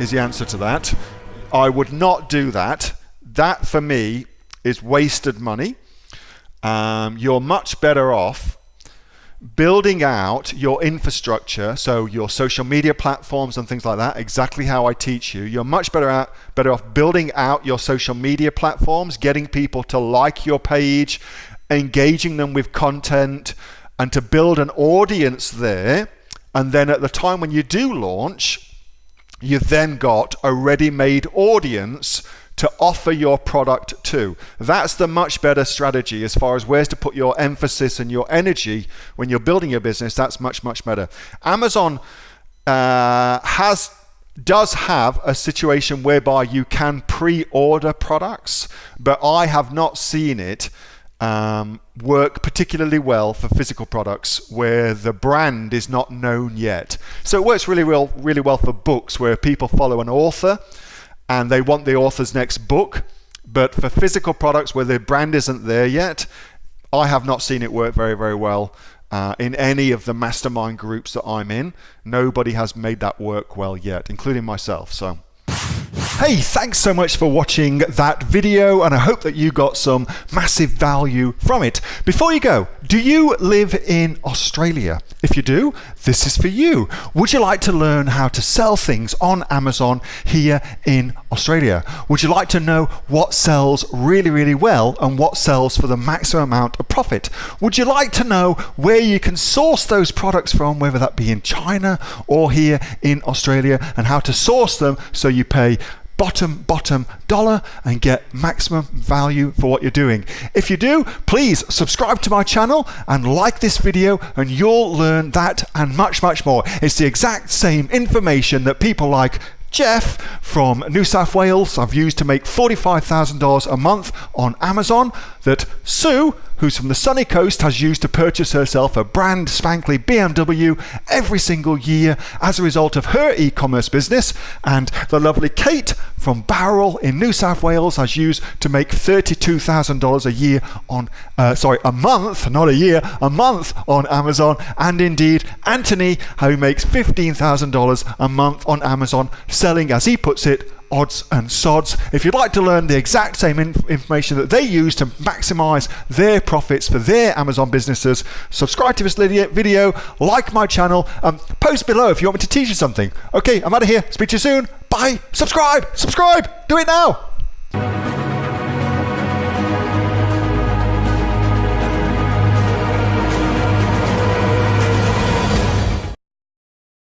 is the answer to that. I would not do that. That for me is wasted money. You're much better off building out your infrastructure, so your social media platforms and things like that, exactly how I teach you. You're much better off building out your social media platforms, getting people to like your page, engaging them with content, and to build an audience there. And then at the time when you do launch, you've then got a ready-made audience to offer your product to. That's the much better strategy as far as where's to put your emphasis and your energy when you're building your business. That's much, much better. Amazon does have a situation whereby you can pre-order products, but I have not seen it work particularly well for physical products where the brand is not known yet. So it works really well for books where people follow an author and they want the author's next book. But for physical products where the brand isn't there yet, I have not seen it work very, very well in any of the mastermind groups that I'm in. Nobody has made that work well yet, including myself. So, hey, thanks so much for watching that video, and I hope that you got some massive value from it. Before you go, do you live in Australia? If you do, this is for you. Would you like to learn how to sell things on Amazon here in Australia? Would you like to know what sells really, really well and what sells for the maximum amount of profit? Would you like to know where you can source those products from, whether that be in China or here in Australia, and how to source them so you pay bottom dollar and get maximum value for what you're doing? If you do, please subscribe to my channel and like this video, and you'll learn that and much, much more. It's the exact same information that people like Jeff from New South Wales I've used to make $45,000 a month on Amazon, that Sue, who's from the sunny coast, has used to purchase herself a brand spankly BMW every single year as a result of her e-commerce business, and the lovely Kate from Bowral in New South Wales has used to make $32,000 a year on, a month, not a year, a month on Amazon, and indeed Anthony, who makes $15,000 a month on Amazon, selling, as he puts it, odds and sods. If you'd like to learn the exact same information that they use to maximize their profits for their Amazon businesses, subscribe to this video, like my channel, post below if you want me to teach you something. Okay, I'm out of here. Speak to you soon. Bye. Subscribe. Do it now.